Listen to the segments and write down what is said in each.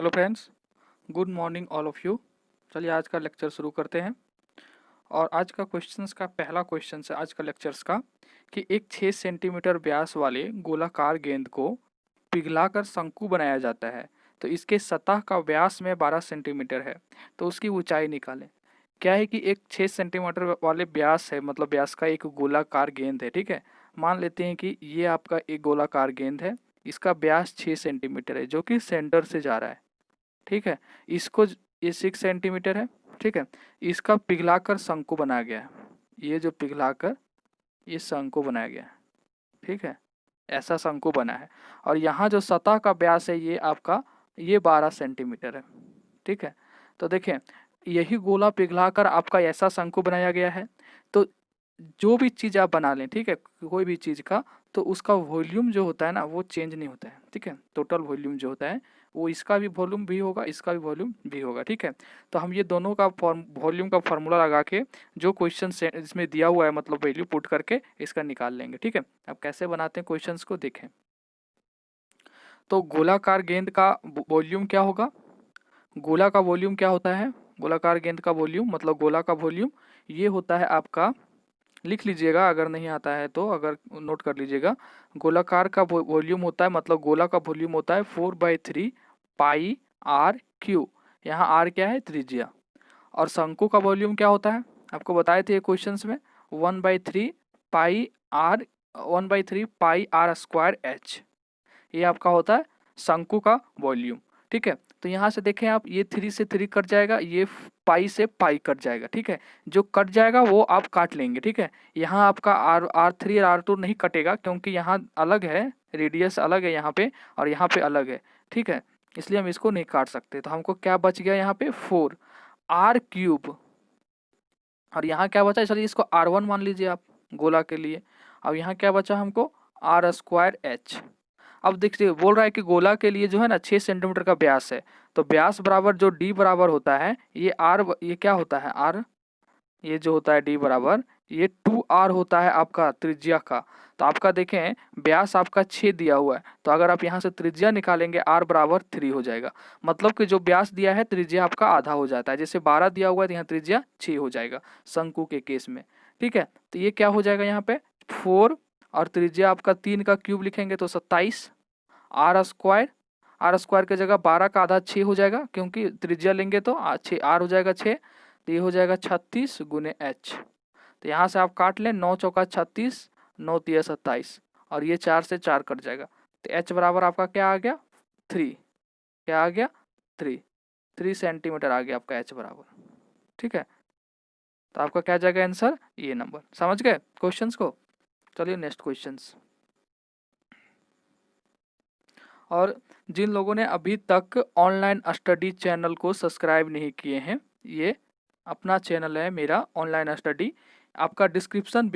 Hello friends, good morning all of you. चलिए आज का लेक्चर शुरू करते हैं। और आज का क्वेश्चंस का पहला क्वेश्चन है आज का लेक्चर्स का कि एक 6 सेंटीमीटर व्यास वाले गोलाकार गेंद को पिघलाकर शंकु बनाया जाता है, तो इसके सतह का व्यास में 12 सेंटीमीटर है, तो उसकी ऊंचाई निकालें। क्या है कि एक 6 सेंटीमीटर वाले व्यास है, मतलब व्यास का एक गोलाकार गेंद है। ठीक है, मान लेते हैं कि ये आपका एक गोलाकार गेंद है, इसका व्यास 6 सेंटीमीटर है जो कि सेंटर से जा रहा है। ठीक है, इसको ये 6 सेंटीमीटर है। ठीक है, इसका पिघलाकर शंकु बनाया गया है। ये जो पिघलाकर ये शंकु बनाया गया है। ठीक है, ऐसा शंकु बना है। और यहाँ जो सतह का व्यास है ये आपका ये 12 सेंटीमीटर है। ठीक है, तो देखें यही गोला पिघलाकर आपका ऐसा शंकु बनाया गया है। तो जो भी चीज़ आप बना लें, ठीक है, कोई भी चीज़ का, तो उसका वॉल्यूम जो होता है ना वो चेंज नहीं होता है। ठीक है, टोटल वॉल्यूम जो होता है वो इसका भी वॉल्यूम भी होगा, इसका भी वॉल्यूम भी होगा। ठीक है, तो हम ये दोनों का वॉल्यूम का फार्मूला लगा के जो क्वेश्चन इसमें दिया हुआ है मतलब वैल्यू पुट करके इसका निकाल लेंगे। ठीक है, अब कैसे बनाते हैं क्वेश्चंस को देखें। तो गोलाकार गेंद का वॉल्यूम क्या होगा, गोला का वॉल्यूम क्या होता है, गोलाकार गेंद का वॉल्यूम मतलब गोला का वॉल्यूम ये होता है आपका, लिख लीजिएगा अगर नहीं आता है तो, अगर नोट कर लीजिएगा। गोलाकार का वॉल्यूम होता है मतलब गोला का वॉल्यूम होता है 4/3 पाई आर क्यू। यहाँ आर क्या है, त्रिज्या। और शंकु का वॉल्यूम क्या होता है, आपको बताए थे क्वेश्चंस में, 1/3 pi r 1/3 pi r square h. ये आपका होता है शंकु का वॉल्यूम। ठीक है, तो यहाँ से देखें आप, ये 3 से 3 कट जाएगा, ये पाई से पाई कट जाएगा। ठीक है, जो कट जाएगा वो आप काट लेंगे। ठीक है, यहाँ आपका R3 और R2 नहीं कटेगा क्योंकि यहाँ अलग है, रेडियस अलग है यहाँ पे और यहाँ पे अलग है। ठीक है, इसलिए हम इसको नहीं काट सकते। तो हमको क्या बच गया यहाँ पे 4 R³ और यहाँ क्या बचा, चलिए इसको R1 मान लीजिए आप गोला के लिए। अब यहाँ क्या बचा हमको R²H। अब देखिए बोल रहा है कि गोला के लिए जो है ना 6 सेंटीमीटर का व्यास है, तो व्यास बराबर जो d बराबर होता है ये आर, ये क्या होता है r, ये जो होता है d बराबर ये 2r होता है आपका त्रिज्या का। तो आपका देखें व्यास आपका 6 दिया हुआ है, तो अगर आप यहाँ से त्रिज्या निकालेंगे r बराबर 3 हो जाएगा। मतलब कि जो व्यास दिया है त्रिज्या आपका आधा हो जाता है। जैसे 12 दिया हुआ है तो यहाँ त्रिज्या 6 हो जाएगा शंकु के केस में। ठीक है, तो ये क्या हो जाएगा यहाँ पे 4 और त्रिज्या आपका 3 का क्यूब लिखेंगे तो 27 R² की जगह 12 का आधा 6 हो जाएगा, क्योंकि त्रिज्या लेंगे तो 6 R हो जाएगा 6, तो ये हो जाएगा 36 गुने H। तो यहाँ से आप काट लें, 9 चौका 36, 9 तिया 27 और ये 4 से 4 कट जाएगा। तो H बराबर आपका क्या आ गया 3, क्या आ गया 3 सेंटीमीटर आ गया आपका H बराबर। ठीक है, तो आपका क्या जाएगा आंसर, ये नंबर। समझ गए क्वेश्चंस को। चलिए नेक्स्ट क्वेश्चंस। और जिन लोगों ने अभी तक ऑनलाइन स्टडी चैनल को सब्सक्राइब नहीं किए हैं, ये अपना चैनल है मेरा ऑनलाइन स्टडी। आपका डिस्क्रिप्शन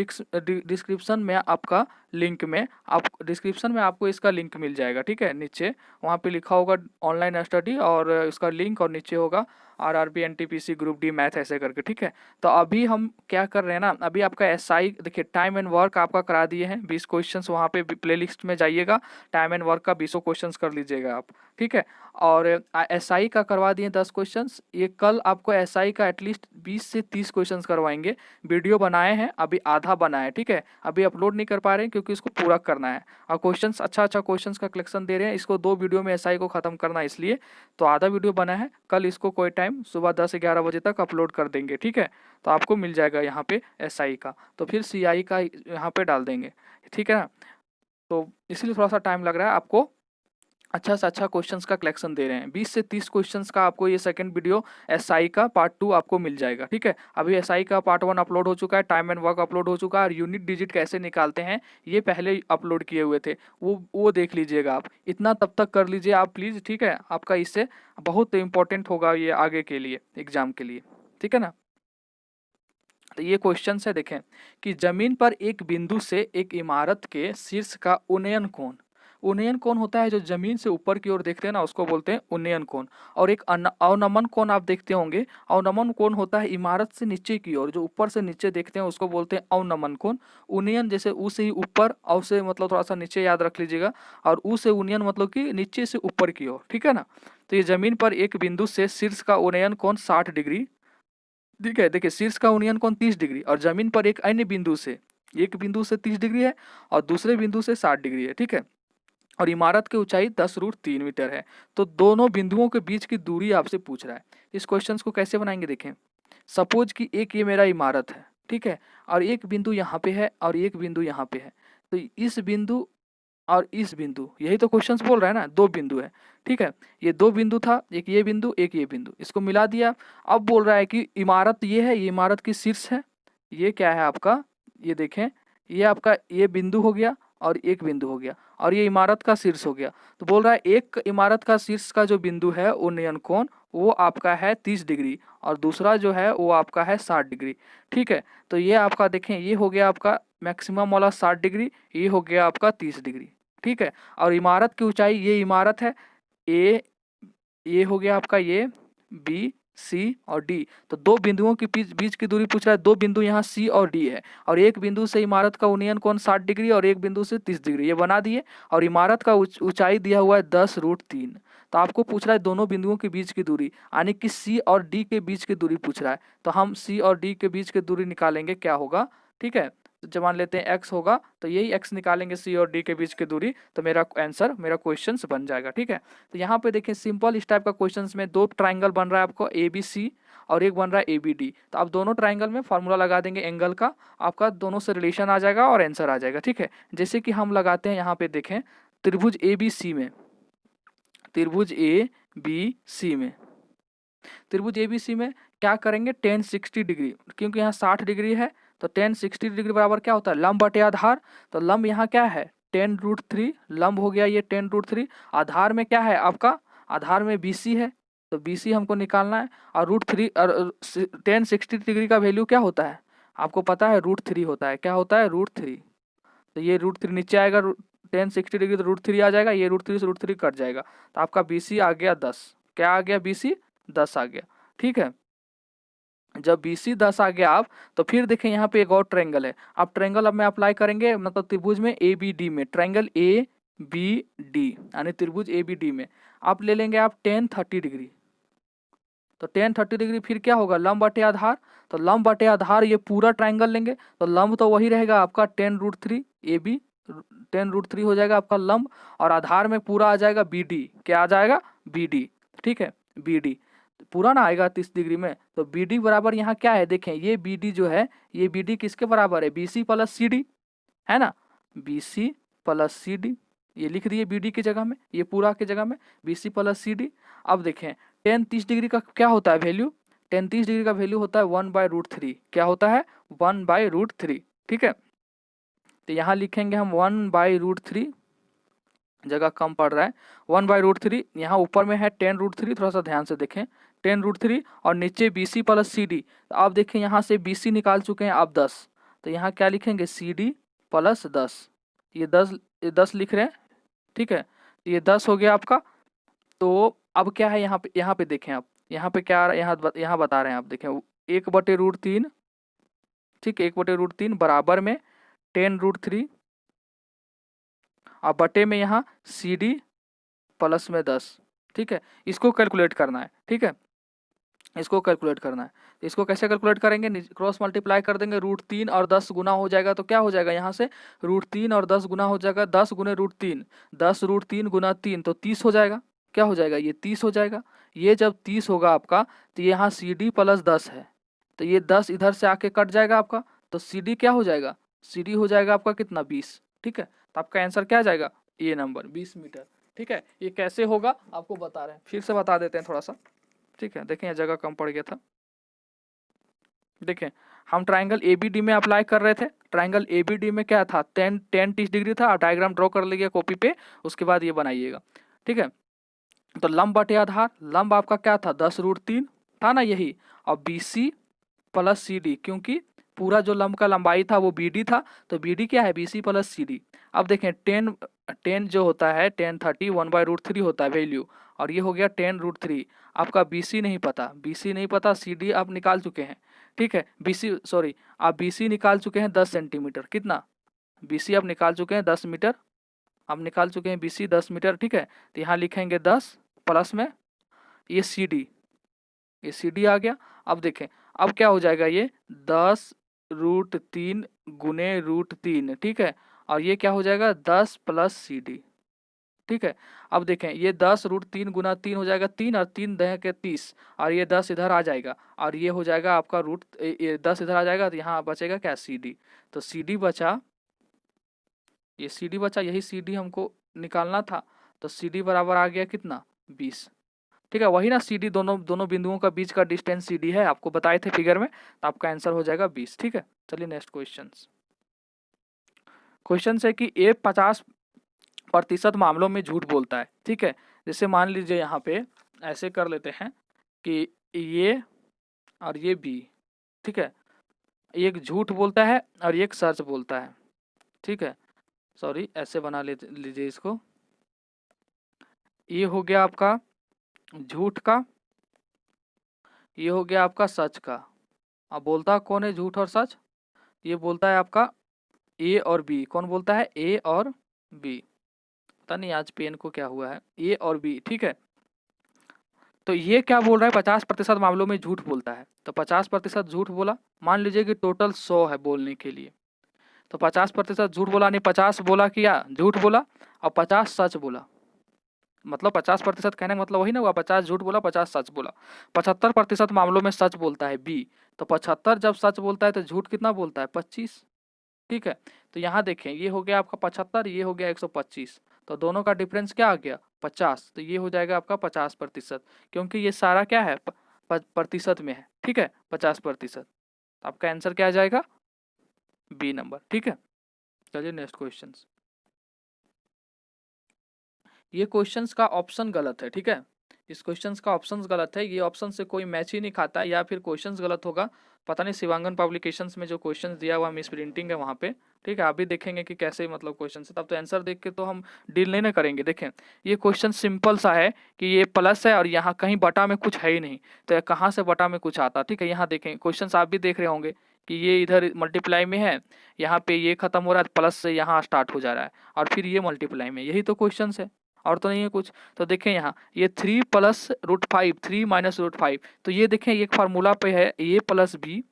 में आपका लिंक में आप डिस्क्रिप्शन में आपको इसका लिंक मिल जाएगा। ठीक है, नीचे वहाँ पे लिखा होगा ऑनलाइन स्टडी और उसका लिंक, और नीचे होगा RRB NTPC group D math ऐसे करके। ठीक है, तो अभी हम क्या कर रहे हैं ना, अभी आपका SI देखिए टाइम एंड वर्क आपका करा दिए हैं 20 क्वेश्चंस, वहाँ पे प्लेलिस्ट में जाइएगा, टाइम एंड वर्क का 20 क्वेश्चंस कर लीजिएगा आप। ठीक है, और SI का करवा दिए 10 क्वेश्चंस। ये कल आपको SI का एटलीस्ट 20 से 30 क्वेश्चंस करवाएंगे। वीडियो बनाए हैं, अभी आधा बना है। ठीक है, अभी अपलोड नहीं कर पा रहे हैं क्योंकि इसको पूरा करना है और क्वेश्चंस अच्छा क्वेश्चंस का कलेक्शन दे रहे हैं। इसको 2 वीडियो में SI को खत्म करना है, इसलिए तो आधा वीडियो बना है। कल इसको कोई टाइम सुबह 10 से 11 बजे तक अपलोड कर देंगे। ठीक है, तो आपको मिल जाएगा यहाँ पे SI का, तो फिर CI का यहाँ पे डाल देंगे। ठीक है ना, तो इसलिए थोड़ा सा टाइम लग रहा है। आपको अच्छा से अच्छा क्वेश्चंस का कलेक्शन दे रहे हैं। 20 से 30 क्वेश्चंस का आपको ये सेकंड वीडियो SI का पार्ट 2 आपको मिल जाएगा। ठीक है, अभी SI का पार्ट 1 अपलोड हो चुका है, टाइम एंड वर्क अपलोड हो चुका है, और यूनिट डिजिट कैसे निकालते हैं ये पहले अपलोड किए हुए थे, वो देख लीजिएगा आप। इतना तब तक कर लीजिए आप प्लीज़। ठीक है, आपका इससे बहुत इंपॉर्टेंट होगा ये आगे के लिए, एग्जाम के लिए। ठीक है ना, तो ये क्वेश्चन है, देखें कि जमीन पर एक बिंदु से एक इमारत के शीर्ष का उन्नयन कोण, उन्नयन कोण होता है जो जमीन से ऊपर की ओर देखते हैं ना उसको बोलते हैं उन्नयन कोण। और एक अवनमन कोण आप देखते होंगे, अवनमन कोण होता है इमारत से नीचे की ओर, जो ऊपर से नीचे देखते हैं उसको बोलते हैं अवनमन कोण। उन्नयन जैसे ऊ से ही ऊपर, अव से मतलब थोड़ा सा नीचे याद रख लीजिएगा, और ऊ से उन्नयन मतलब कि नीचे से ऊपर की ओर। ठीक है ना, तो ये जमीन पर एक बिंदु से शीर्ष का उन्नयन कोण 60 डिग्री, ठीक है। देखिए शीर्ष का उन्नयन कोण 30 डिग्री और जमीन पर एक अन्य बिंदु से, एक बिंदु से 30 डिग्री है और दूसरे बिंदु से 60 डिग्री है, ठीक है। और इमारत की ऊंचाई 10√3 मीटर है। तो दोनों बिंदुओं के बीच की दूरी आपसे पूछ रहा है। इस क्वेश्चन को कैसे बनाएंगे देखें। सपोज कि एक ये मेरा इमारत है, ठीक है, और एक बिंदु यहाँ पे है और एक बिंदु यहाँ पे है। तो इस बिंदु और इस बिंदु, यही तो क्वेश्चन बोल रहा है ना, दो बिंदु है, ठीक है। ये दो बिंदु था, एक ये बिंदु एक ये बिंदु, इसको मिला दिया। अब बोल रहा है कि इमारत ये है, ये इमारत की शीर्ष है, ये क्या है आपका, ये देखें, ये आपका ये बिंदु हो गया और एक बिंदु हो गया और ये इमारत का शीर्ष हो गया। तो बोल रहा है एक इमारत का शीर्ष का जो बिंदु है उन्नयन कोण वो आपका है 30 डिग्री और दूसरा जो है वो आपका है 60 डिग्री, ठीक है। तो ये आपका देखें, ये हो गया आपका मैक्सिमम वाला 60 डिग्री, ये हो गया आपका 30 डिग्री, ठीक है। और इमारत की ऊंचाई, ये इमारत है ए, ये हो गया आपका ये बी सी और डी। तो दो बिंदुओं के बीच की दूरी पूछ रहा है। दो बिंदु यहाँ सी और डी है और एक बिंदु से इमारत का उन्नयन कोण 60 डिग्री और एक बिंदु से 30 डिग्री, ये बना दिए। और इमारत का ऊंचाई दिया हुआ है 10√3। तो आपको पूछ रहा है दोनों बिंदुओं के बीच की दूरी, यानी कि सी और डी के बीच की दूरी पूछ रहा है। तो हम सी और डी के बीच की दूरी निकालेंगे, क्या होगा, ठीक है। तो मान लेते हैं x होगा, तो यही x निकालेंगे सी और डी के बीच की दूरी, तो मेरा आंसर, मेरा क्वेश्चन बन जाएगा, ठीक है। तो यहाँ पे देखिए सिंपल इस टाइप का क्वेश्चन में दो ट्राइंगल बन रहा है आपको ए बी सी और एक बन रहा है ए बी डी। तो आप दोनों ट्राइंगल में फार्मूला लगा देंगे एंगल का, आपका दोनों से रिलेशन आ जाएगा और आंसर आ जाएगा, ठीक है। जैसे कि हम लगाते हैं यहाँ पे देखें त्रिभुज ए बी सी में, त्रिभुज ए बी सी में, त्रिभुज ए बी सी में क्या करेंगे, tan 60 डिग्री, क्योंकि यहाँ 60 डिग्री है तो tan 60 डिग्री बराबर क्या होता है, लंब बटे आधार। तो लंब यहाँ क्या है, tan√3, लंब हो गया ये tan√3। आधार में क्या है आपका, आधार में BC है, तो BC हमको निकालना है। और √3 tan 60 डिग्री का वैल्यू क्या होता है, आपको पता है √3 होता है, क्या होता है √3। तो ये √3 नीचे आएगा, tan 60 डिग्री तो √3 आ जाएगा, ये √3 से √3 कट जाएगा। तो आपका BC आ गया 10, क्या आ गया, BC 10 आ गया, ठीक है। जब BC 10 आ गया आप, तो फिर देखें यहाँ पे एक और ट्रायंगल है। आप ट्रायंगल अब में अप्लाई करेंगे, मतलब त्रिभुज में ABD में, ट्रायंगल ABD यानी त्रिभुज ABD में आप ले लेंगे आप tan 30 डिग्री। तो tan 30 डिग्री फिर क्या होगा, लंब बटे आधार। तो लंब बटे आधार, ये पूरा ट्रायंगल लेंगे तो लंब तो वही रहेगा आपका tan√3 AB, tan√3 हो जाएगा आपका लंब, और आधार में पूरा आ जाएगा BD, क्या आ जाएगा, BD, ठीक है, BD पूरा ना आएगा 30 डिग्री में। तो BD बराबर यहाँ क्या है, देखें ये BD जो है, ये BD किसके बराबर है, BC प्लस CD है ना, BC प्लस CD, ये लिख दिए BD की जगह में, ये पूरा की जगह में BC प्लस CD। अब देखें tan 30 डिग्री का क्या होता है वैल्यू, tan 30 डिग्री का वैल्यू होता है 1/√3, क्या होता है 1/√3, ठीक है। तो यहाँ लिखेंगे हम 1/√3, जगह कम पड़ रहा है, 1/√3। यहाँ ऊपर में है tan√3, थोड़ा सा ध्यान से देखें, tan√3 और नीचे BC प्लस CD। तो आप देखें यहाँ से BC निकाल चुके हैं आप 10, तो यहाँ क्या लिखेंगे CD प्लस 10, ये 10 लिख रहे हैं, ठीक है। ये 10 हो गया आपका। तो अब क्या है यहाँ पे देखें आप, यहाँ पे क्या यहाँ बता रहे हैं आप, देखें 1/√3, ठीक है, 1/√3 बराबर में tan√3 और बटे में यहाँ CD प्लस में 10, ठीक है। इसको कैलकुलेट करना है, ठीक है, इसको कैलकुलेट करना है। इसको कैसे कैलकुलेट करेंगे, क्रॉस मल्टीप्लाई कर देंगे, √3 और 10 गुना हो जाएगा, तो क्या हो जाएगा यहाँ से √3 और 10 गुना हो जाएगा, 10 गुने √3, 10√3 गुना 3 तो 30 हो जाएगा, क्या हो जाएगा, ये 30 हो जाएगा। ये जब 30 होगा आपका, तो यहाँ CD प्लस 10 है, तो ये 10 इधर से आके कट जाएगा आपका, तो CD क्या हो जाएगा, CD हो जाएगा आपका कितना 20, ठीक है। तो आपका आंसर क्या आ जाएगा, ये नंबर 20 मीटर, ठीक है। ये कैसे होगा आपको बता रहे हैं, फिर से बता देते हैं थोड़ा सा, ठीक है। देखें यह जगह कम पड़ गया था, देखें हम ट्रायंगल ABD में अप्लाई कर रहे थे। ट्रायंगल ABD में क्या था, tan 30 डिग्री था, आप डायग्राम ड्रॉ कर लीजिए कॉपी पे, उसके बाद ये बनाइएगा, ठीक है। तो लंब बटे आधार, लंब आपका क्या था 10√3 था ना यही, और BC प्लस CD, क्योंकि पूरा जो लंब का लंबाई था वो BD था, तो BD क्या है BC प्लस CD। अब देखें tan जो होता है tan 30 1/√3 होता है वैल्यू, और ये हो गया tan√3। आपका BC नहीं पता, BC नहीं पता, CD आप निकाल चुके हैं, ठीक है। आप BC निकाल चुके हैं 10 सेंटीमीटर, कितना BC आप निकाल चुके हैं 10 मीटर, आप निकाल चुके हैं BC 10 मीटर, ठीक है। तो यहाँ लिखेंगे 10 प्लस में ये सी डी आ गया। अब देखें, अब क्या हो जाएगा, ये 10√3 गुने √3, ठीक है, और ये क्या हो जाएगा 10 प्लस सी डी, ठीक है। अब देखें, ये 10√3 गुना 3 हो जाएगा 3, और 3 दह के 30, और ये 10 इधर आ जाएगा, और ये हो जाएगा आपका ये 10 इधर आ जाएगा, तो यहाँ बचेगा क्या, सी डी। तो सी डी बचा, ये सी डी बचा, यही सी डी हमको निकालना था। तो सी डी बराबर आ गया कितना, 20, ठीक है। वही ना सी डी, दोनों दोनों बिंदुओं का बीच का डिस्टेंस सी डी है, आपको बताए थे फिगर में, तो आपका आंसर हो जाएगा 20, ठीक है। चलिए नेक्स्ट क्वेश्चन है कि ए 50% मामलों में झूठ बोलता है, ठीक है। जैसे मान लीजिए यहाँ पे ऐसे कर लेते हैं कि ये और ये बी, ठीक है, एक झूठ बोलता है और एक सच बोलता है, ठीक है। सॉरी, ऐसे बना लीजिए इसको, ये हो गया आपका झूठ का, ये हो गया आपका सच का। अब बोलता कौन है झूठ और सच, ये बोलता है आपका ए और बी। कौन बोलता है, ए और बी। पता नहीं आज पेन को क्या हुआ है, ए और बी, ठीक है। तो ये क्या बोल रहा है, 50% मामलों में झूठ बोलता है। तो 50% झूठ बोला, मान लीजिए कि टोटल 100 है बोलने के लिए, तो 50% झूठ बोला, नहीं 50 बोला क्या झूठ बोला, और 50 सच बोला। मतलब 50% कहने का मतलब वही ना हुआ, 50 झूठ बोला 50 सच बोला। 75% मामलों में सच बोलता है बी। तो 75 जब सच बोलता है तो झूठ कितना बोलता है, 25, ठीक है। तो यहाँ देखें, ये हो गया आपका 75, ये हो गया 125, तो दोनों का डिफरेंस क्या आ गया, 50। तो ये हो जाएगा आपका 50%, क्योंकि ये सारा क्या है, प्रतिशत में है, ठीक है, 50%। आपका आंसर क्या आ जाएगा, बी नंबर, ठीक है। चलिए नेक्स्ट क्वेश्चन। ये क्वेश्चंस का ऑप्शन गलत है, ठीक है। इस क्वेश्चंस का ऑप्शन गलत है, ये ऑप्शन से कोई मैच ही नहीं खाता, या फिर क्वेश्चंस गलत होगा। पता नहीं शिवांगन पब्लिकेशंस में जो क्वेश्चंस दिया हुआ मिस प्रिंटिंग है वहाँ पे, ठीक है। आप भी देखेंगे कि कैसे मतलब क्वेश्चन है, तब तो आंसर देख के तो हम डील नहीं ना करेंगे। देखें, ये क्वेश्चन सिंपल सा है कि ये प्लस है और यहाँ कहीं बटा में कुछ है ही नहीं, तो कहाँ से बटा में कुछ आता, ठीक है। यहाँ देखें क्वेश्चन आप भी देख रहे होंगे कि ये इधर मल्टीप्लाई में है, यहाँ पे ये खत्म हो रहा है, प्लस से यहाँ स्टार्ट हो जा रहा है, और फिर ये मल्टीप्लाई में, यही तो क्वेश्चन है, और तो नहीं है कुछ। तो देखें यहाँ ये 3 प्लस √5, 3 माइनस √5, तो ये देखें एक फार्मूला पे है a plus B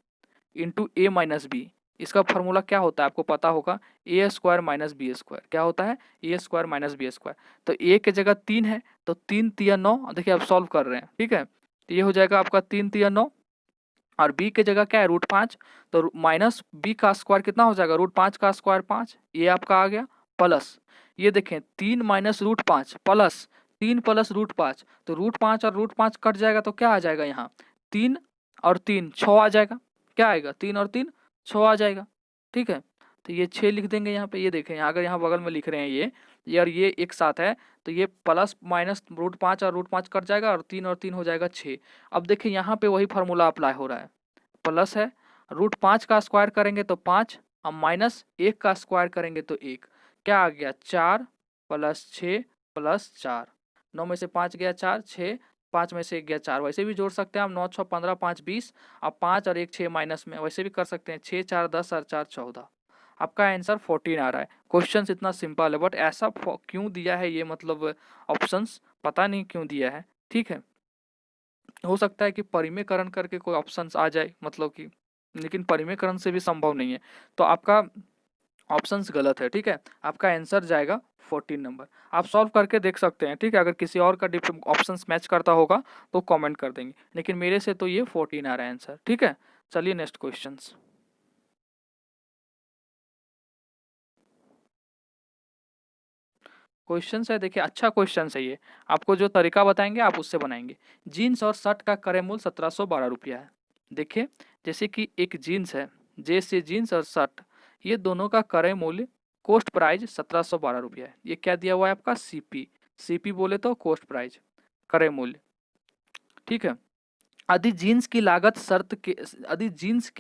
into A minus B. इसका फार्मूला क्या होता है आपको पता होगा, ए स्क्वायर माइनस बी स्क्वायर। क्या होता है, a square minus B square. तो ए की जगह 3 है, तो 3 तिया 9, देखिए आप सॉल्व कर रहे हैं, ठीक है। तो ये हो जाएगा आपका 3 तिया 9, और बी की जगह क्या है √5, तो माइनस बी का स्क्वायर कितना हो जाएगा, √5 का स्क्वायर 5, ये आपका आ गया, प्लस ये देखें 3 माइनस √5 प्लस 3 प्लस √5, तो √5 और √5 कट जाएगा, तो क्या आ जाएगा यहाँ 3 और 3 6 आ जाएगा। क्या आएगा, 3 और 3 6 आ जाएगा, ठीक है। तो ये 6 लिख देंगे यहाँ पे। ये देखें यहाँ, अगर यहाँ बगल में लिख रहे हैं ये और ये एक साथ है, तो ये प्लस माइनस √5 और √5 कट जाएगा, और 3 हो जाएगा 6। अब देखिए यहाँ पे वही फार्मूला अप्लाई हो रहा है, प्लस है, √5 का स्क्वायर करेंगे तो 5, और माइनस 1 का स्क्वायर करेंगे तो 1, क्या आ गया 4 प्लस 6 प्लस 4, 9 में से 5 गया 4, 6, 5 में से 1 गया 4। वैसे भी जोड़ सकते हैं हम, 9 6 15, 5 20, अब 5 और 1 6 माइनस में, वैसे भी कर सकते हैं, 6 4 10 और 4 14। आपका आंसर 14 आ रहा है। क्वेश्चन इतना सिंपल है, बट ऐसा क्यों दिया है, ये मतलब ऑप्शंस पता नहीं क्यों दिया है, ठीक है। हो सकता है कि परिमेयकरण करके कोई ऑप्शंस आ जाए, मतलब कि, लेकिन परिमेयकरण से भी संभव नहीं है। तो आपका ऑप्शंस गलत है, ठीक है। आपका आंसर जाएगा 14 नंबर। आप सॉल्व करके देख सकते हैं, ठीक है। अगर किसी और का ऑप्शंस मैच करता होगा तो कमेंट कर देंगे, लेकिन मेरे से तो ये 14 आ रहा है आंसर, ठीक है। चलिए नेक्स्ट क्वेश्चंस। क्वेश्चन है, देखिए अच्छा क्वेश्चन है ये, आपको जो तरीका बताएंगे आप उससे बनाएंगे। जीन्स और शर्ट का क्रय मूल्य 1712 रुपया है। देखिए, जैसे कि एक जीन्स है, जैसे जीन्स और शर्ट, ये दोनों का क्रय मूल्य कॉस्ट प्राइस 1712 रुपया है। ये क्या दिया हुआ है आपका, सीपी। सीपी बोले तो कॉस्ट प्राइस, क्रय मूल्य, ठीक है। यदि जीन्स की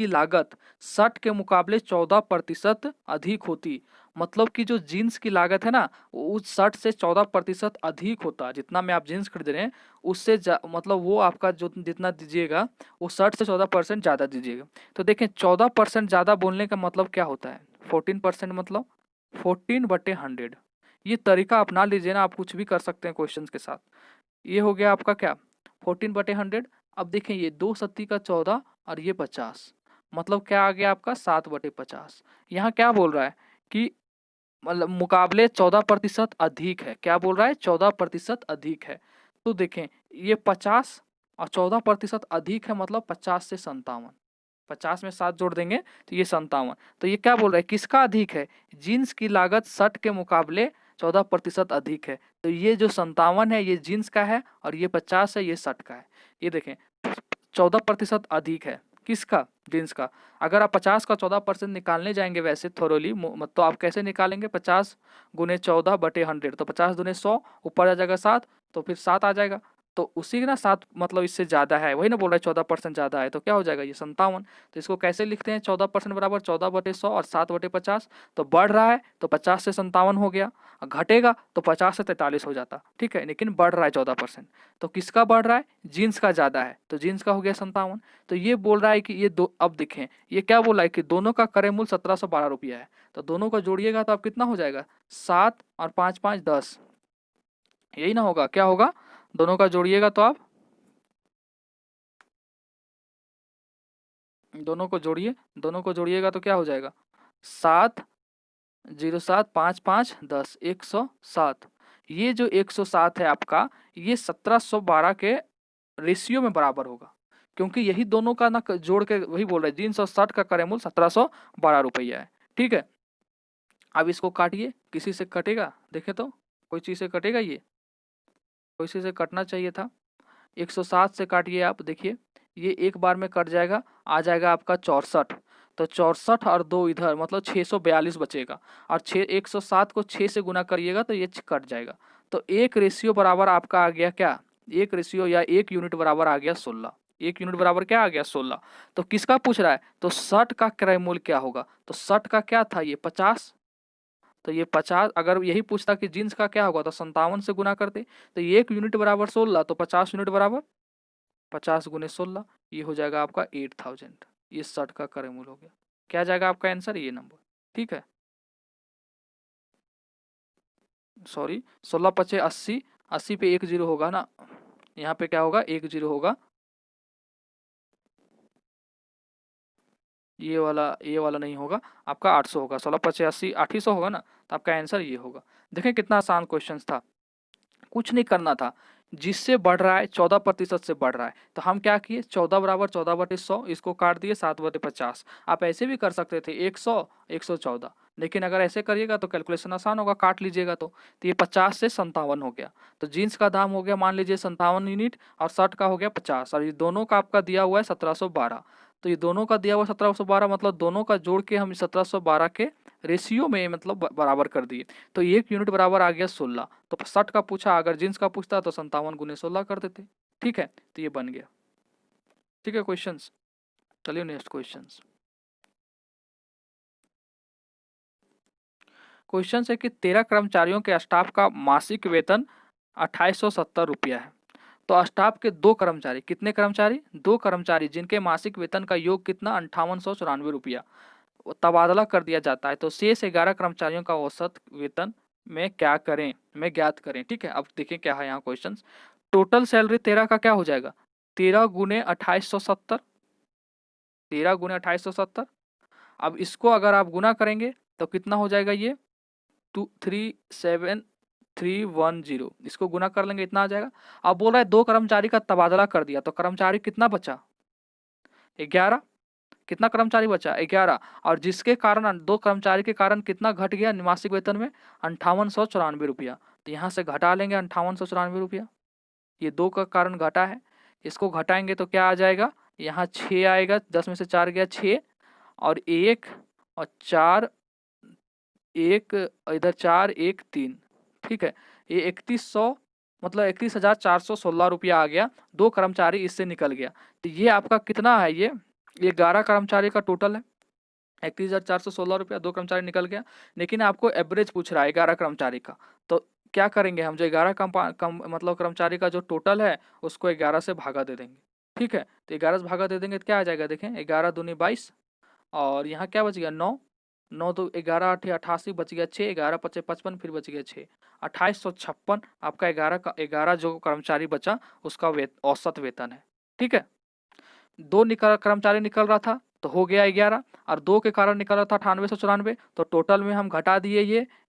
लागत शर्ट के मुकाबले 14% अधिक होती, मतलब कि जो जीन्स की लागत है ना, वो उस शर्ट से 14% अधिक होता। जितना में आप जीन्स खरीद रहे हैं उससे मतलब वो आपका जो जितना दीजिएगा वो शर्ट से 14% ज़्यादा दीजिएगा। तो देखें 14% ज़्यादा बोलने का मतलब क्या होता है, 14% मतलब 14/100। ये तरीका अपना लीजिए ना, आप कुछ भी कर सकते हैं क्वेश्चन के साथ। ये हो गया आपका क्या, 14/100। अब देखें ये 2 सत्ती का 14 और ये 50, मतलब क्या आ गया आपका 7/50। यहाँ क्या बोल रहा है कि मतलब मुकाबले 14% अधिक है। क्या बोल रहा है? 14% अधिक है। तो देखें ये 50 और 14% अधिक है, मतलब 50 से 57। 50 में 7 जोड़ देंगे तो ये 57। तो ये क्या बोल रहा है, किसका अधिक है? जींस की लागत 60 के मुकाबले 14% अधिक है। तो ये जो 57 है ये जींस का है और ये 50 है ये 60 का है। ये देखें 14% अधिक है किसका? जींस का। अगर आप 50 का 14% निकालने जाएंगे वैसे थोरोली, तो आप कैसे निकालेंगे? 50 गुने 14/100, तो 50 दुने 100, ऊपर आ जाएगा 7, तो फिर 7 आ जाएगा। तो उसी ना 7 मतलब इससे ज़्यादा है, वही ना बोल रहा है 14% ज़्यादा है, तो क्या हो जाएगा ये 57। तो इसको कैसे लिखते हैं? 14% बराबर 14/100 और 7/50। तो बढ़ रहा है तो 50 से 57 हो गया, घटेगा तो 50 से 43 हो जाता, ठीक है, लेकिन बढ़ रहा है 14%। तो किसका बढ़ रहा है? जीन्स का ज़्यादा है, तो जीन्स का हो गया 57। तो ये बोल रहा है कि ये दो, अब देखें ये क्या बोल रहा है कि दोनों का क्रय मूल्य 1712 रुपया है। तो दोनों को जोड़िएगा तो अब कितना हो जाएगा? 7 और 5 5 10, यही ना होगा? क्या होगा? दोनों का जोड़िएगा तो आप दोनों को जोड़िए, दोनों को जोड़िएगा तो क्या हो जाएगा? 7 0 7 5 5 10 107। ये जो 107 है आपका, ये 1712 के रेशियो में बराबर होगा, क्योंकि यही दोनों का ना जोड़ के वही बोल रहे हैं, जीन्स और शर्ट का क्रय मूल्य 1712 रुपया है, ठीक है। अब इसको काटिए, किसी से कटेगा? देखे तो कोई चीज़ से कटेगा? ये कोई चीज़ से कटना चाहिए था। 107 से काटिए आप, देखिए ये एक बार में कट जाएगा, आ जाएगा आपका 64। तो 64 और 2 इधर, मतलब 642 बचेगा। और 107 को 6 से गुना करिएगा तो ये कट जाएगा। तो एक रेशियो बराबर आपका आ गया क्या? एक रेशियो या एक यूनिट बराबर आ गया 16। एक यूनिट बराबर क्या आ गया? 16। तो किसका पूछ रहा है? तो 60 का क्रय मूल्य क्या होगा? तो 60 का क्या था? ये 50। तो ये 50, अगर यही पूछता कि जींस का क्या होगा तो 57 से गुना करते। तो ये एक यूनिट बराबर 16, तो 50 यूनिट बराबर 50 गुने 16, ये हो जाएगा आपका 8000। ये 60 का क्रय मूल्य हो गया। क्या जाएगा आपका आंसर? ये नंबर, ठीक है। सॉरी, 16 पचे 80, 80 पे 1 जीरो होगा ना, यहाँ पे क्या होगा? 1 जीरो होगा। ये वाला नहीं होगा, आपका 800 होगा। 16 पचे 80, 800 होगा ना, तो आपका आंसर ये होगा। देखें कितना आसान क्वेश्चन था, कुछ नहीं करना था। जिससे बढ़ रहा है 14% से बढ़ रहा है, तो हम क्या किए? 14 बराबर 14/100, इसको काट दिए 7/50। आप ऐसे भी कर सकते थे 100 114, लेकिन अगर ऐसे करिएगा तो कैलकुलेशन आसान होगा, काट लीजिएगा तो ये 50 से 57 हो गया। तो जीन्स का दाम हो गया मान लीजिए 57 यूनिट और शर्ट का हो गया 50, और ये दोनों का आपका दिया हुआ है 1712। तो ये दोनों का दिया हुआ 1712, मतलब दोनों का जोड़ के हम 1712 के रेशियो में मतलब बराबर कर दिए। तो एक यूनिट बराबर आ गया 16। तो 60 का पूछा, अगर जींस का पूछता तो 57 गुने 16 कर देते, ठीक है। तो ये बन गया, ठीक है क्वेश्चंस। चलिए नेक्स्ट क्वेश्चंस। क्वेश्चन है कि 13 कर्मचारियों के स्टाफ का मासिक वेतन 2870 रुपया है। तो स्टाफ के 2 कर्मचारी, कितने कर्मचारी? 2 कर्मचारी, जिनके मासिक वेतन का योग कितना? 5894 रुपया तबादला कर दिया जाता है। तो शेष 11 कर्मचारियों का औसत वेतन में क्या करें, में ज्ञात करें, ठीक है। अब देखिए क्या है यहाँ क्वेश्चन। टोटल सैलरी 13 का क्या हो जाएगा? 13 गुने 2870, 13 गुने 2870। अब इसको अगर आप गुना करेंगे तो कितना हो जाएगा? ये 237,310, इसको गुना कर लेंगे इतना आ जाएगा। अब बोल रहा है 2 कर्मचारी का तबादला कर दिया, तो कर्मचारी कितना बचा? 11। कितना कर्मचारी बचा? 11। और जिसके कारण 2 कर्मचारी के कारण कितना घट गया मासिक वेतन में? 5894 रुपया। तो यहाँ से घटा लेंगे 5894 रुपया, ये 2 का कारण घटा है। इसको घटाएंगे तो क्या आ जाएगा? यहाँ 6 आएगा, 10 में से 4 गया 6, और 1 और 4, 1 इधर 4 1 3, ठीक है। ये 3100 मतलब 31,416 रुपया आ गया। 2 कर्मचारी इससे निकल गया। तो ये आपका कितना है? ये 11 कर्मचारी का टोटल है 31,416 रुपया, 2 कर्मचारी निकल गया। लेकिन आपको एवरेज पूछ रहा है 11 कर्मचारी का, तो क्या करेंगे हम? जो 11 मतलब कर्मचारी का जो टोटल है उसको 11 से भागा दे देंगे, ठीक है। तो 11 से भागा दे देंगे तो क्या आ जाएगा? देखें 11 दूनी 22, और यहाँ क्या बच गया? 9, 9 तो 11 8 88 बच गया 6, 11 5 55 फिर बच गया 6, 2856 आपका 11 जो कर्मचारी बचा उसका औसत वेतन है। ठीक है, दो कर्मचारी निकल रहा था तो हो गया 11, और 2 के कारण निकल रहा था 9894, तो टोटल में हम घटा दिए,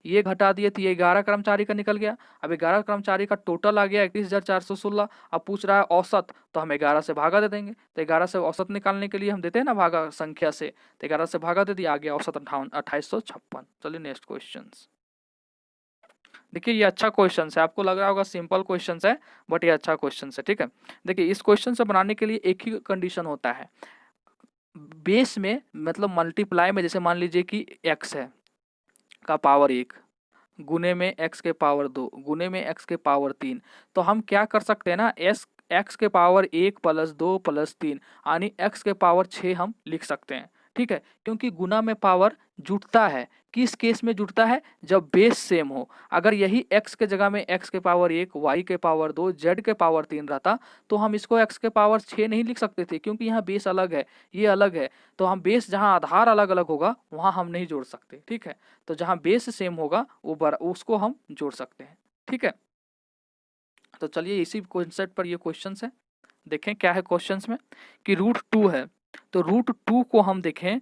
ये घटा दिए तो ये 11 कर्मचारी का निकल गया। अब 11 कर्मचारी का टोटल आ गया 31,416। अब पूछ रहा है औसत, तो हम 11 से भागा दे देंगे। तो 11 से औसत निकालने के लिए हम देते हैं ना भागा संख्या से, तो 11 से भागा दे दिया, आ गया औसत 2856। चलिए नेक्स्ट क्वेश्चन। देखिए ये अच्छा क्वेश्चन है, आपको लग रहा होगा सिंपल क्वेश्चन है, बट ये अच्छा क्वेश्चन है। ठीक है, देखिए इस क्वेश्चन से बनाने के लिए एक ही कंडीशन होता है, बेस में मतलब मल्टीप्लाई में, जैसे मान लीजिए कि x है का पावर 1 गुने में x के पावर 2 गुने में x के पावर 3, तो हम क्या कर सकते हैं ना, x के पावर 1 प्लस 2 प्लस 3 यानी x के पावर 6 हम लिख सकते हैं। ठीक है, क्योंकि गुना में पावर जुटता है, किस केस में जुटता है, जब बेस सेम हो। अगर यही x के जगह में x के पावर 1 y के पावर 2 z के पावर 3 रहता तो हम इसको x के पावर 6 नहीं लिख सकते थे, क्योंकि यहाँ बेस अलग है, ये अलग है। तो हम बेस जहाँ आधार अलग अलग होगा वहाँ हम नहीं जोड़ सकते। ठीक है, तो जहाँ बेस सेम होगा उसको हम जोड़ सकते हैं। ठीक है, तो चलिए इसी कॉन्सेप्ट पर ये क्वेश्चन है, देखें क्या है क्वेश्चन में कि √2 है, तो √2 को हम देखें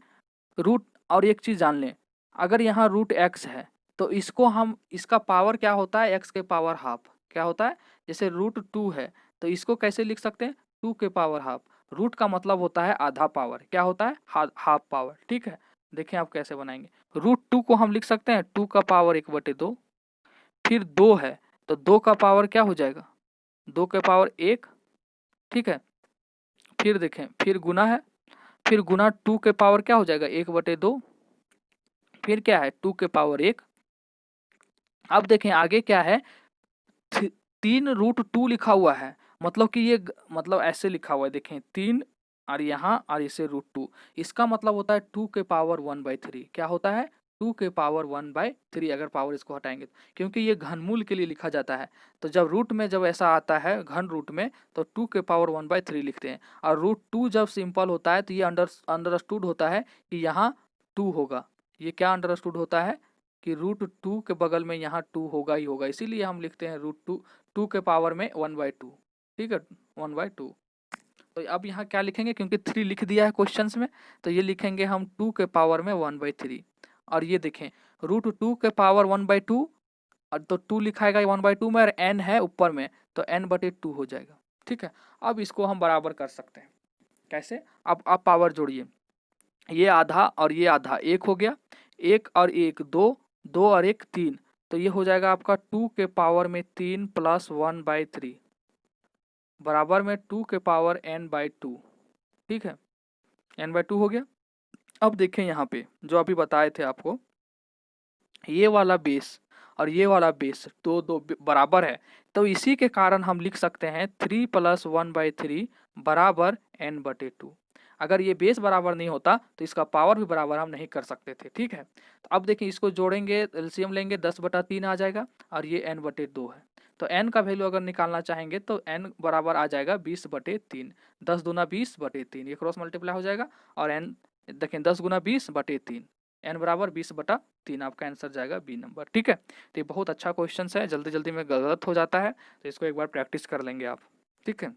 रूट, और एक चीज जान लें, अगर यहाँ √x है तो इसको हम, इसका पावर क्या होता है, x के पावर हाफ क्या होता है। जैसे √2 है तो इसको कैसे लिख सकते हैं, 2 के पावर हाफ। रूट का मतलब होता है आधा पावर, क्या होता है, हाफ पावर। ठीक है, देखें आप कैसे बनाएंगे। √2 को हम लिख सकते हैं 2 का पावर 1/2, फिर 2 है तो 2 का पावर क्या हो जाएगा, 2 के पावर 1। ठीक है, फिर देखें, फिर गुना है, फिर गुना 2 के पावर क्या हो जाएगा 1/2, फिर क्या है 2 के पावर 1। अब देखें आगे क्या है, 3√2 लिखा हुआ है, मतलब कि ये मतलब ऐसे लिखा हुआ है, देखें 3 और यहाँ और इसे √2, इसका मतलब होता है 2 के पावर 1/3। क्या होता है, 2 के पावर 1/3, अगर पावर इसको हटाएंगे तो, क्योंकि ये घनमूल के लिए लिखा जाता है। तो जब रूट में जब ऐसा आता है घन रूट में तो 2 के पावर 1/3 लिखते हैं, और √2 जब सिंपल होता है तो ये अंडरस्टूड होता है कि यहाँ 2 होगा। ये क्या अंडरस्टूड होता है कि √2 के बगल में यहाँ 2 होगा ही होगा, इसीलिए हम लिखते हैं √2, 2 के पावर में 1/2। ठीक है, 1/2। तो अब यहाँ क्या लिखेंगे, क्योंकि 3 लिख दिया है क्वेश्चंस में, तो ये लिखेंगे हम 2 के पावर में 1/3। और ये देखें √2 के पावर 1/2, और तो 2 लिखाएगा 1/2 में, और n है ऊपर में तो n/2 हो जाएगा। ठीक है, अब इसको हम बराबर कर सकते हैं कैसे, अब आप पावर जोड़िए, ये आधा और ये आधा, 1 हो गया, 1 और 1 2, 2 और 1 3, तो ये हो जाएगा आपका 2 के पावर में 3 प्लस 1/3 बराबर में 2 के पावर n/2। ठीक है, n/2 हो गया। अब देखें यहाँ पे जो अभी बताए थे आपको, ये वाला बेस और ये वाला बेस दो दो बराबर है, तो इसी के कारण हम लिख सकते हैं 3 + 1/3 बराबर n/2। अगर ये बेस बराबर नहीं होता तो इसका पावर भी बराबर हम नहीं कर सकते थे। ठीक है, तो अब देखिए इसको जोड़ेंगे, एलसीएम लेंगे, 10/3 आ जाएगा, और ये n/2 है। तो n का वैल्यू अगर निकालना चाहेंगे तो n बराबर आ जाएगा 20/3, 10 दूना 20/3, ये क्रॉस मल्टीप्लाई हो जाएगा, और n देखें 10 गुना 20/3, n बराबर 20/3, आपका आंसर जाएगा बी नंबर। ठीक है, तो ये बहुत अच्छा क्वेश्चन है, जल्दी जल्दी में गलत हो जाता है, तो इसको एक बार प्रैक्टिस कर लेंगे आप। ठीक है,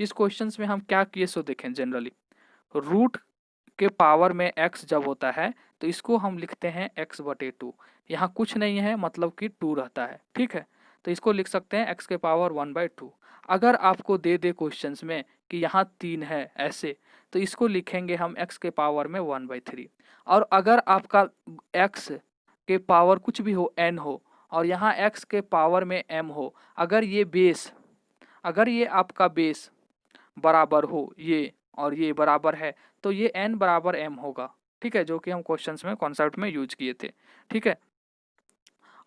इस क्वेश्चन में हम क्या किए सो देखें, जनरली रूट के पावर में x जब होता है तो इसको हम लिखते हैं x/2, यहाँ कुछ नहीं है मतलब कि 2 रहता है। ठीक है, तो इसको लिख सकते हैं x के पावर 1/2। अगर आपको दे दे क्वेश्चंस में कि यहाँ 3 है ऐसे, तो इसको लिखेंगे हम x के पावर में 1/3। और अगर आपका x के पावर कुछ भी हो, n हो, और यहाँ x के पावर में m हो, अगर ये आपका बेस बराबर हो, ये और ये बराबर है, तो ये n बराबर m होगा। ठीक है, जो कि हम क्वेश्चंस में कॉन्सेप्ट में यूज किए थे। ठीक है,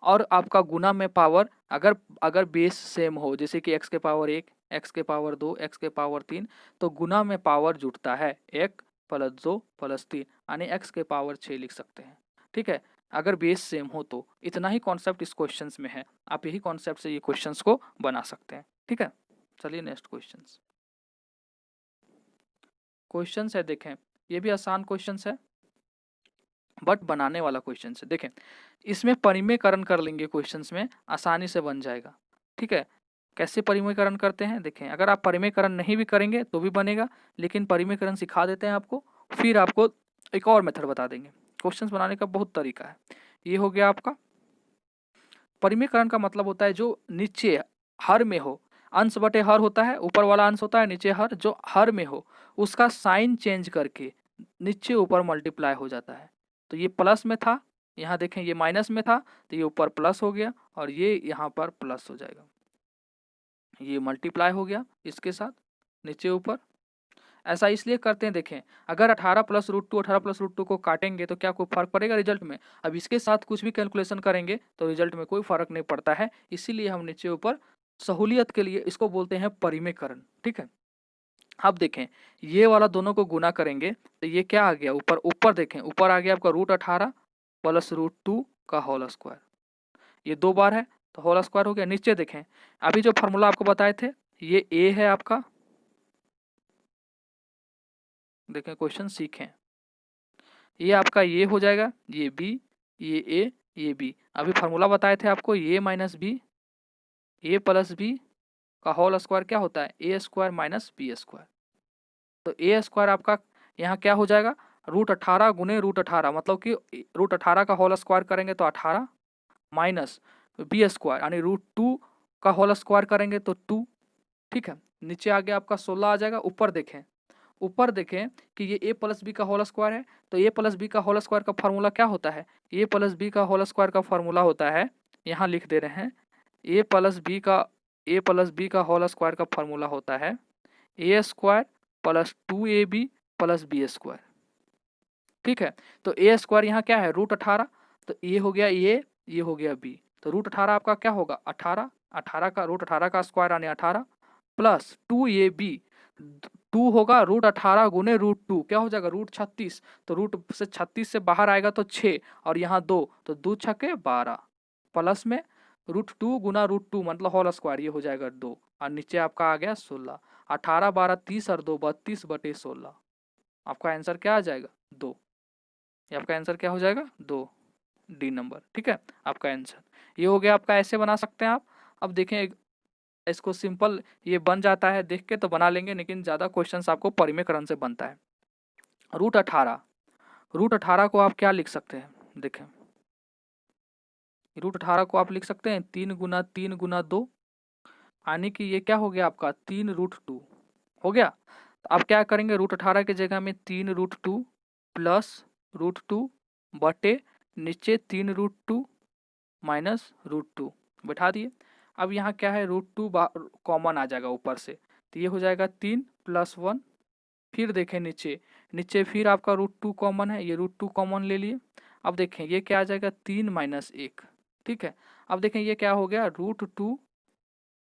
और आपका गुना में पावर अगर बेस सेम हो, जैसे कि x के पावर 1, x के पावर 2, x के पावर 3, तो गुना में पावर जुटता है 1 + 2 + 3, यानी x के पावर 6 लिख सकते हैं। ठीक है, अगर बेस सेम हो तो इतना ही कॉन्सेप्ट इस क्वेश्चंस में है, आप यही कॉन्सेप्ट से ये क्वेश्चंस को बना सकते हैं। ठीक है, चलिए नेक्स्ट क्वेश्चंस है, देखें ये भी आसान क्वेश्चंस है। बट बनाने वाला क्वेश्चन है। देखें, इसमें परिमेयकरण कर लेंगे, क्वेश्चंस में आसानी से बन जाएगा। ठीक है, कैसे परिमेयकरण करते हैं देखें। अगर आप परिमेयकरण नहीं भी करेंगे तो भी बनेगा, लेकिन परिमेयकरण सिखा देते हैं आपको, फिर आपको एक और मेथड बता देंगे। क्वेश्चंस बनाने का बहुत तरीका है। ये हो गया आपका परिमेयकरण का मतलब होता है जो नीचे हर में हो, अंश बटे हर होता है, ऊपर वाला अंश होता है, नीचे हर, जो हर में हो उसका साइन चेंज करके नीचे ऊपर मल्टीप्लाई हो जाता है। तो ये प्लस में था, यहाँ देखें ये माइनस में था, तो ये ऊपर प्लस हो गया और ये यहाँ पर प्लस हो जाएगा। ये मल्टीप्लाई हो गया इसके साथ नीचे ऊपर। ऐसा इसलिए करते हैं, देखें अगर 18 plus root two 18 plus root two को काटेंगे तो क्या कोई फर्क पड़ेगा रिजल्ट में? अब इसके साथ कुछ भी कैलकुलेशन करेंगे तो रिजल्ट में कोई फर्क नहीं पड़ता है, इसीलिए हम नीचे ऊपर सहूलियत के लिए इसको बोलते हैं परिमेयकरण। ठीक है, अब देखें ये वाला दोनों को गुना करेंगे तो ये क्या आ गया ऊपर, ऊपर देखें ऊपर आ गया आपका √18 प्लस √2 का होल स्क्वायर, ये 2 बार है तो होल स्क्वायर हो गया। नीचे देखें अभी जो फार्मूला आपको बताए थे, ये ए है आपका, देखें क्वेश्चन सीखें, ये आपका ये हो जाएगा, ये बी, ये ए, ये बी। अभी फार्मूला बताए थे आपको, ये माइनस बी, ए प्लस बी का होल स्क्वायर क्या होता है, a square minus B square. तो ए स्क्वायर आपका यहाँ क्या हो जाएगा, √18 गुने √18, मतलब कि √18 का होल स्क्वायर करेंगे तो 18 माइनस बी स्क्वायर यानी √2 का होल स्क्वायर करेंगे तो 2। ठीक है, नीचे आ गया आपका 16 आ जाएगा। ऊपर देखें कि ये ए प्लस बी का होल स्क्वायर है, तो ए प्लस बी का होल स्क्वायर का फार्मूला क्या होता है, ए प्लस बी का होल स्क्वायर का फार्मूला होता है, यहाँ लिख दे रहे हैं, ए प्लस बी का होल स्क्वायर का फार्मूला होता है a square plus 2ab plus b square. ठीक है, तो ए स्क्वायर यहाँ क्या है √18, तो ये हो गया ये हो गया बी, तो √18 आपका क्या होगा 18, 18 का √18 का स्क्वायर यानी 18 प्लस 2ab, 2 होगा √18 गुने √2 क्या हो जाएगा √36, तो रूट से 36 से बाहर आएगा तो 6 और यहाँ 2, तो 2 छके 12 प्लस में √2 गुना √2 मतलब होल स्क्वायर, ये हो जाएगा 2 और नीचे आपका आ गया 16, 18 12 30 और 2 32 बटे 16। आपका आंसर क्या आ जाएगा 2, ये आपका आंसर क्या हो जाएगा 2, डी नंबर। ठीक है, आपका आंसर ये हो गया आपका, ऐसे बना सकते हैं आप। अब देखें इसको सिंपल ये बन जाता है, देख के तो बना लेंगे, लेकिन ज़्यादा क्वेश्चंस आपको परिमेयकरण से बनता है। √18 को आप क्या लिख सकते हैं, देखें √18 को आप लिख सकते हैं 3 गुना 3 गुना 2, यानी कि ये क्या हो गया आपका 3√2 हो गया। तो आप क्या करेंगे √18 की जगह में 3√2 प्लस √2 बटे नीचे 3√2 माइनस √2 बैठा दिए। अब यहाँ क्या है √2 कॉमन आ जाएगा ऊपर से, तो ये हो जाएगा 3 + 1। फिर देखें नीचे फिर आपका √2 कॉमन है, ये √2 कॉमन ले लिए। अब देखें ये क्या आ जाएगा 3 - 1। ठीक है, अब देखें ये क्या हो गया √2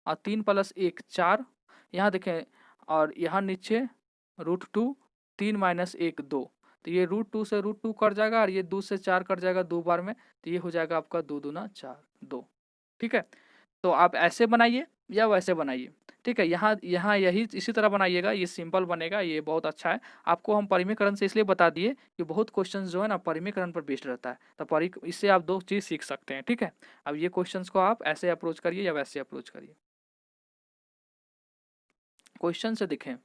और 3 + 1 4, यहाँ देखें और यहाँ नीचे √2 3 - 1 2, तो ये √2 से √2 कट जाएगा और ये 2 से 4 कट जाएगा 2 बार में, तो ये हो जाएगा आपका 2 दूना 4 2। ठीक है, तो आप ऐसे बनाइए या वैसे बनाइए। ठीक है, यहाँ यही इसी तरह बनाइएगा, ये सिंपल बनेगा, ये बहुत अच्छा है। आपको हम परिमेयकरण से इसलिए बता दिए कि बहुत क्वेश्चन जो है ना परिमेयकरण पर बेस्ड रहता है, तो इससे आप 2 चीज़ सीख सकते हैं। ठीक है, अब ये क्वेश्चन को आप ऐसे अप्रोच करिए या वैसे अप्रोच करिए। क्वेश्चन से देखें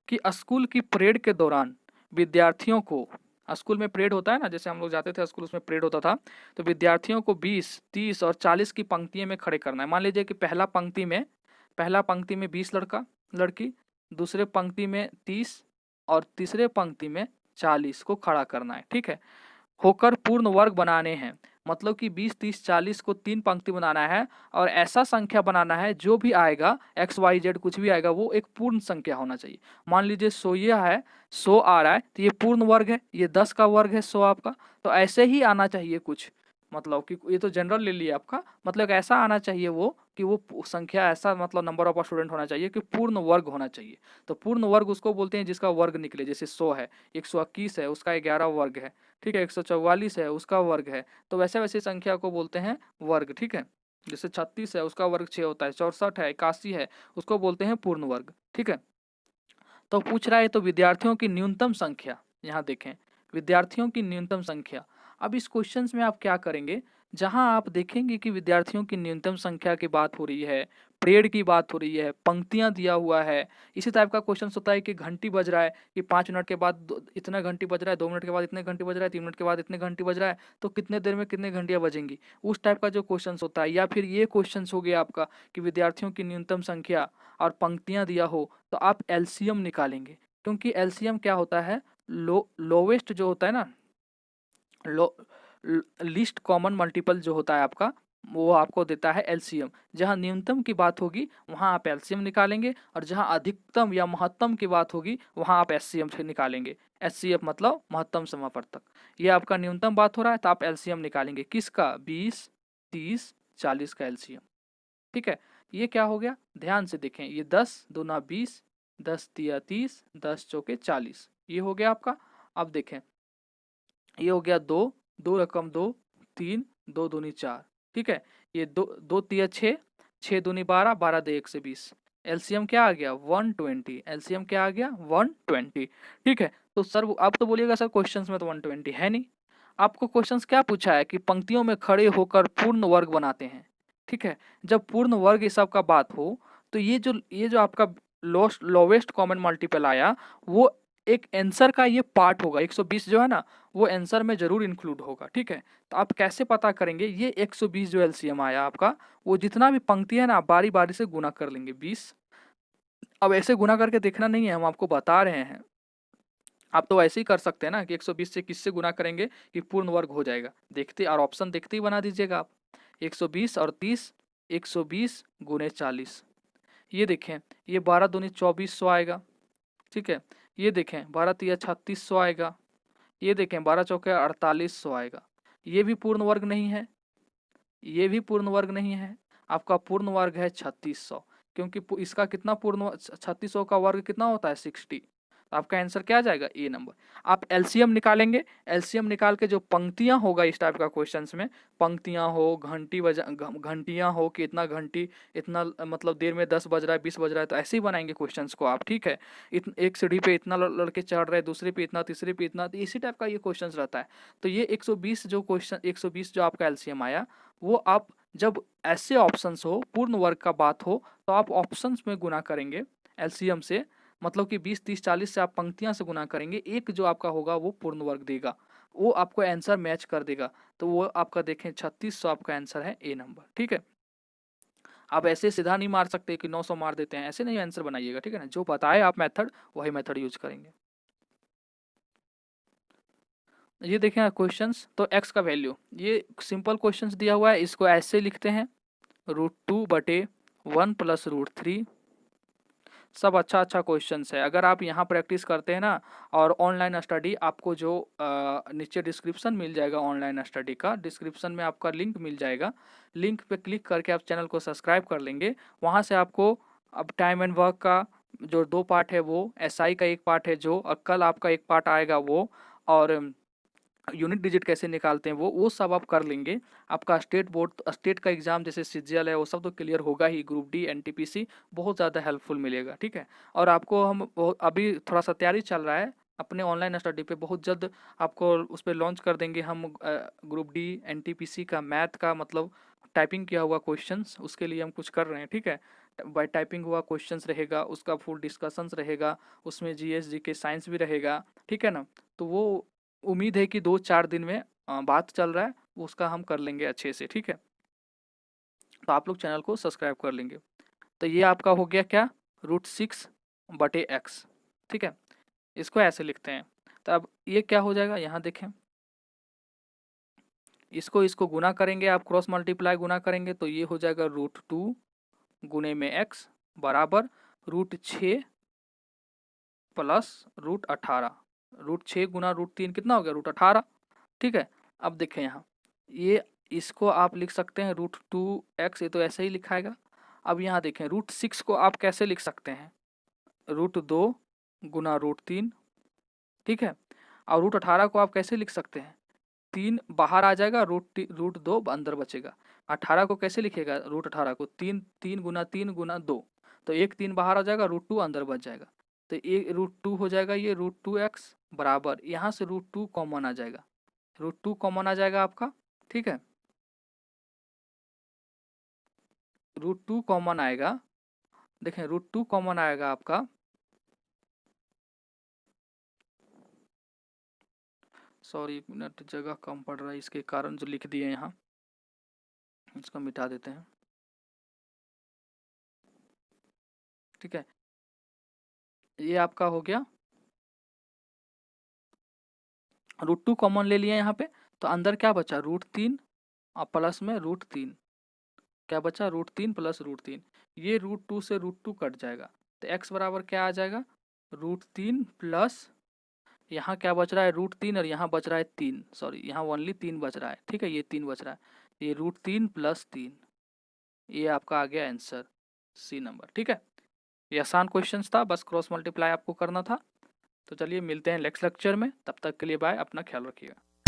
कि स्कूल की परेड के दौरान विद्यार्थियों को, स्कूल में परेड होता है ना, जैसे हम लोग जाते थे स्कूल, उसमें परेड होता था, तो विद्यार्थियों को 20 30 और 40 की पंक्तियों में खड़े करना है। मान लीजिए कि पहला पंक्ति में 20 लड़का लड़की, दूसरे पंक्ति में 30 और तीसरे पंक्ति में 40 को खड़ा करना है। ठीक है, होकर पूर्ण वर्ग बनाने हैं, मतलब कि 20 30 40 को 3 पंक्ति बनाना है और ऐसा संख्या बनाना है जो भी आएगा XYZ कुछ भी आएगा वो एक पूर्ण संख्या होना चाहिए। मान लीजिए 100 ये है, 100 आ रहा है तो ये पूर्ण वर्ग है, ये 10 का वर्ग है 100 आपका, तो ऐसे ही आना चाहिए कुछ, मतलब कि ये तो जनरल ले लिया आपका, मतलब ऐसा आना चाहिए वो कि वो संख्या ऐसा, मतलब नंबर ऑफ स्टूडेंट होना चाहिए कि पूर्ण वर्ग होना चाहिए। तो पूर्ण वर्ग उसको बोलते हैं जिसका वर्ग निकले, जैसे 100 है, 121 है उसका 11 वर्ग है। ठीक है, 144 है उसका वर्ग है, तो वैसे वैसे संख्या को बोलते हैं वर्ग। ठीक है, जैसे 36 है उसका वर्ग 6 होता है, 64 है 81 है उसको बोलते हैं पूर्ण वर्ग। ठीक है, तो पूछ रहा है तो विद्यार्थियों की न्यूनतम संख्या, यहाँ देखें विद्यार्थियों की न्यूनतम संख्या। अब इस क्वेश्चन में आप क्या करेंगे, जहां आप देखेंगे कि विद्यार्थियों की न्यूनतम संख्या की बात हो रही है, परेड की बात हो रही है, पंक्तियां दिया हुआ है, इसी टाइप का क्वेश्चन होता है कि घंटी बज रहा है कि 5 मिनट के बाद इतना घंटी बज रहा है, 2 मिनट के बाद इतने घंटी बज रहा है, 3 मिनट के बाद इतने घंटी बज रहा है, तो कितने देर में कितने घंटियां बजेंगी, उस टाइप का जो क्वेश्चन होता है। या फिर ये क्वेश्चन हो गया आपका कि विद्यार्थियों की न्यूनतम संख्या और पंक्तियां दिया हो, तो आप एलसीएम निकालेंगे, क्योंकि एलसीएम क्या होता है, लोवेस्ट जो होता है ना, लो लीस्ट कॉमन मल्टीपल जो होता है आपका, वो आपको देता है एलसीएम। जहां न्यूनतम की बात होगी वहां आप एलसीएम निकालेंगे, और जहां अधिकतम या महत्तम की बात होगी वहां आप एचसीएम से निकालेंगे। एचसीएफ मतलब महत्तम समापवर्तक। ये आपका न्यूनतम बात हो रहा है तो आप एलसीएम निकालेंगे, किसका, 20, 30, 40 का एलसीएम। ठीक है, ये क्या हो गया, ध्यान से देखें, ये 10 दूना 20, 10 तिया 30, 10 चौके 40, ये हो गया आपका। अब देखें, ये हो गया 2, 2 रकम 2, 3, 2 दूनी 4, ठीक है, ये 2, 2 तिया 6, 6 दूनी 12, 12 दे 1 से 20, एलसीएम क्या आ गया 120, एलसीएम क्या आ गया 120। ठीक है, तो सर आप तो बोलिएगा सर क्वेश्चंस में तो 120 है नहीं, आपको क्वेश्चंस क्या पूछा है कि पंक्तियों में खड़े होकर पूर्ण वर्ग बनाते हैं। ठीक है, जब पूर्ण वर्ग इस सब का बात हो तो ये जो आपका लोवेस्ट कॉमन मल्टीपल आया, वो एक आंसर का ये पार्ट होगा, 120 जो है ना वो आंसर में जरूर इंक्लूड होगा। ठीक है, तो आप कैसे पता करेंगे, ये 120 जो एलसीएम आया आपका, वो जितना भी पंक्ति है ना आप बारी बारी से गुना कर लेंगे 20। अब ऐसे गुना करके देखना नहीं है, हम आपको बता रहे हैं, आप तो ऐसे ही कर सकते हैं ना कि 120 से किससे गुना करेंगे कि पूर्ण वर्ग हो जाएगा, देखते और ऑप्शन देखते ही बना दीजिएगा आप। 120 और 30, 120 गुने 40, ये देखें, ये 12 दूनी 2400 आएगा। ठीक है, ये देखें 12 तिया 3600 आएगा, ये देखें 12 चौके 4800 आएगा। ये भी पूर्ण वर्ग नहीं है, ये भी पूर्ण वर्ग नहीं है, आपका पूर्ण वर्ग है 3600, क्योंकि इसका कितना पूर्ण 3600 का वर्ग कितना होता है 60। आपका आंसर क्या आ जाएगा, ए नंबर। आप एलसीएम निकालेंगे, एलसीएम निकाल के जो पंक्तियां होगा इस टाइप का क्वेश्चंस में, पंक्तियां हो, घंटियां हो कि इतना घंटी, इतना मतलब देर में 10 बज रहा है, 20 बज रहा है, तो ऐसे ही बनाएंगे क्वेश्चंस को आप। ठीक है, एक सीढ़ी पे इतना लड़के चढ़ रहे हैं, दूसरे पे इतना, तीसरे पे इतना, तो इसी टाइप का ये क्वेश्चन रहता है। तो ये 120 जो क्वेश्चन, 120 जो आपका एलसीएम आया, वो आप जब ऐसे ऑप्शंस हो, पूर्ण वर्ग का बात हो, तो आप ऑप्शंस में गुना करेंगे एलसीएम से, मतलब कि 20, 30, 40 से आप पंक्तियां से गुना करेंगे, एक जो आपका होगा वो पूर्ण वर्ग देगा, वो आपको आंसर मैच कर देगा। तो वो आपका देखें 3600 आपका आंसर है, ए नंबर। ठीक है, आप ऐसे सीधा नहीं मार सकते कि 900 मार देते हैं, ऐसे नहीं आंसर बनाइएगा। ठीक है ना, जो बताए आप मेथड वही मेथड यूज करेंगे। ये देखें क्वेश्चंस, तो x का वैल्यू, ये सिंपल क्वेश्चंस दिया हुआ है, इसको ऐसे लिखते हैं, √2/1 + √3। सब अच्छा अच्छा क्वेश्चन है, अगर आप यहाँ प्रैक्टिस करते हैं ना, और ऑनलाइन स्टडी आपको जो नीचे डिस्क्रिप्शन मिल जाएगा, ऑनलाइन स्टडी का डिस्क्रिप्शन में आपका लिंक मिल जाएगा, लिंक पे क्लिक करके आप चैनल को सब्सक्राइब कर लेंगे। वहाँ से आपको अब टाइम एंड वर्क का जो 2 पार्ट है वो, एसआई का 1 पार्ट है जो, और कल आपका 1 पार्ट आएगा वो, और यूनिट डिजिट कैसे निकालते हैं वो सब आप कर लेंगे। आपका स्टेट का एग्जाम जैसे सीजीएल है वो सब तो क्लियर होगा ही, ग्रुप डी, एनटीपीसी बहुत ज़्यादा हेल्पफुल मिलेगा। ठीक है, और आपको हम अभी थोड़ा सा तैयारी चल रहा है अपने ऑनलाइन स्टडी पे, बहुत जल्द आपको उस पर लॉन्च कर देंगे हम, ग्रुप डी एनटीपीसी का मैथ का मतलब टाइपिंग किया हुआ क्वेश्चंस, उसके लिए हम कुछ कर रहे हैं। ठीक है, बाय टाइपिंग हुआ क्वेश्चंस रहेगा, उसका फुल डिस्कशंस रहेगा, उसमें जीएस जीके साइंस भी रहेगा। ठीक है ना, तो वो उम्मीद है कि 2-4 दिन में बात चल रहा है, उसका हम कर लेंगे अच्छे से। ठीक है, तो आप लोग चैनल को सब्सक्राइब कर लेंगे। तो ये आपका हो गया क्या, √6/x। ठीक है, इसको ऐसे लिखते हैं। तो अब ये क्या हो जाएगा, यहाँ देखें, इसको गुना करेंगे आप, क्रॉस मल्टीप्लाई गुना करेंगे, तो ये हो जाएगा √2 गुने में x बराबर √6 + √18, √6 गुना √3 कितना हो गया, √18। ठीक है, अब देखें यहाँ, ये इसको आप लिख सकते हैं √2x, ये तो ऐसे ही लिखाएगा। अब यहाँ देखें, √6 को आप कैसे लिख सकते हैं, √2 गुना √3। ठीक है, और √18 को आप कैसे लिख सकते हैं, 3 बाहर आ जाएगा, √2 अंदर बचेगा। 18 को कैसे लिखेगा, √18 को 3 गुना 2, तो 1 3 बाहर आ जाएगा, √2 अंदर बच जाएगा। तो ये √2 हो जाएगा, ये √2x बराबर, यहाँ से √2 कॉमन आ जाएगा, √2 कॉमन आ जाएगा आपका, ठीक है। √2 कॉमन आएगा, देखें √2 कॉमन आएगा आपका, सॉरी एक मिनट जगह कम पड़ रहा है इसके कारण जो लिख दिए यहाँ, इसको मिटा देते हैं, ठीक है। ये आपका हो गया, √2 कॉमन ले लिया यहाँ पे, तो अंदर क्या बचा √3 और प्लस में √3, क्या बचा √3 प्लस √3, ये √2 से √2 कट जाएगा, तो x बराबर क्या आ जाएगा √3 प्लस, यहाँ क्या बच रहा है √3 और यहाँ बच रहा है 3, सॉरी यहाँ ओनली 3 बच रहा है, ठीक है, ये 3 बच रहा है, ये √3 प्लस 3, ये आपका आ गया आंसर सी नंबर, ठीक है। ये आसान क्वेश्चन था, बस क्रॉस मल्टीप्लाई आपको करना था। तो चलिए मिलते हैं नेक्स्ट लेक्चर में, तब तक के लिए बाय, अपना ख्याल रखिएगा।